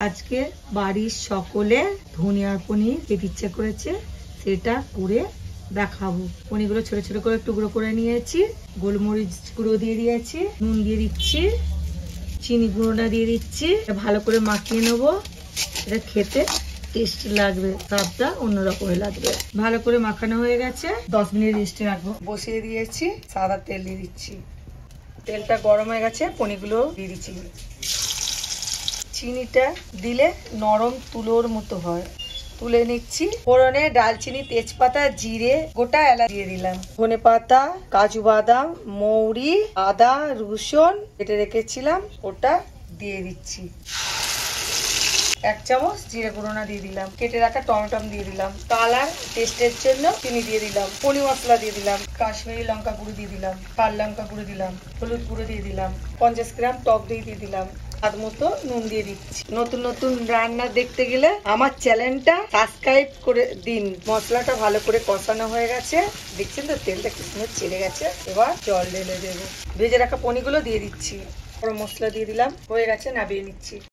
আজকে বাড়ির সকলে ধনিয়ার পনির খেতে ইচ্ছে করেছে, সেটা করে দেখাবো। পনিরগুলো ছোট ছোট করে টুকরো করে নিয়েছি, গোলমরিচ গুঁড়ো দিয়ে দিয়েছি, নুন দিয়ে দিচ্ছি, চিনি গুঁড়োটা দিয়ে দিচ্ছি, ভালো করে মাখিয়ে নেবো। এটা খেতে টেস্টি লাগবে, স্বাদটা অন্যরকমের লাগবে। ভালো করে মাখানো হয়ে গেছে, 10 মিনিট রেস্টে রাখবো। বসিয়ে দিয়েছি, সাদা তেল দিয়ে দিচ্ছি। তেলটা গরম হয়ে গেছে, পনিরগুলো দিয়ে দিচ্ছি। চিনিটা দিলে নরম তুলোর মতো হয়, তুলে নিচ্ছি। ফোড়নে ডালচিনি, তেজপাতা, জিরে, গোটা এলাচ দিয়ে দিলাম। ধনেপাতা, কাজু বাদাম, মৌরি, আদা, রসুন কেটে রেখেছিলাম, ওটা দিয়ে দিচ্ছি। 1 চামচ জিরে গুঁড়োনা দিয়ে দিলাম। কেটে রাখা টমেটো দিয়ে দিলাম। কালার টেস্টের জন্য চিনি দিয়ে দিলাম। পনির মশলা দিয়ে দিলাম। কাশ্মীরি লঙ্কা গুঁড়ো দিয়ে দিলাম। লাল লঙ্কা গুঁড়ো দিলাম। হলুদ গুঁড়ো দিয়ে দিলাম। 50 গ্রাম টক দই দিয়ে দিলাম। স্বাদ মতো নুন দিয়ে দিচ্ছি। নতুন নতুন রান্না দেখতে গেলে আমার চ্যানেলটা সাবস্ক্রাইব করে দিন। মশলাটা ভালো করে কষানো হয়ে গেছে, দেখছেন তো তেলটা কি সুন্দর ছেড়ে গেছে। এবার জল ঢেলে দেবো। ভেজে রাখা পনিরগুলো দিয়ে দিচ্ছি। গরম মশলা দিয়ে দিলাম, হয়ে গেছে, নামিয়ে নিচ্ছি।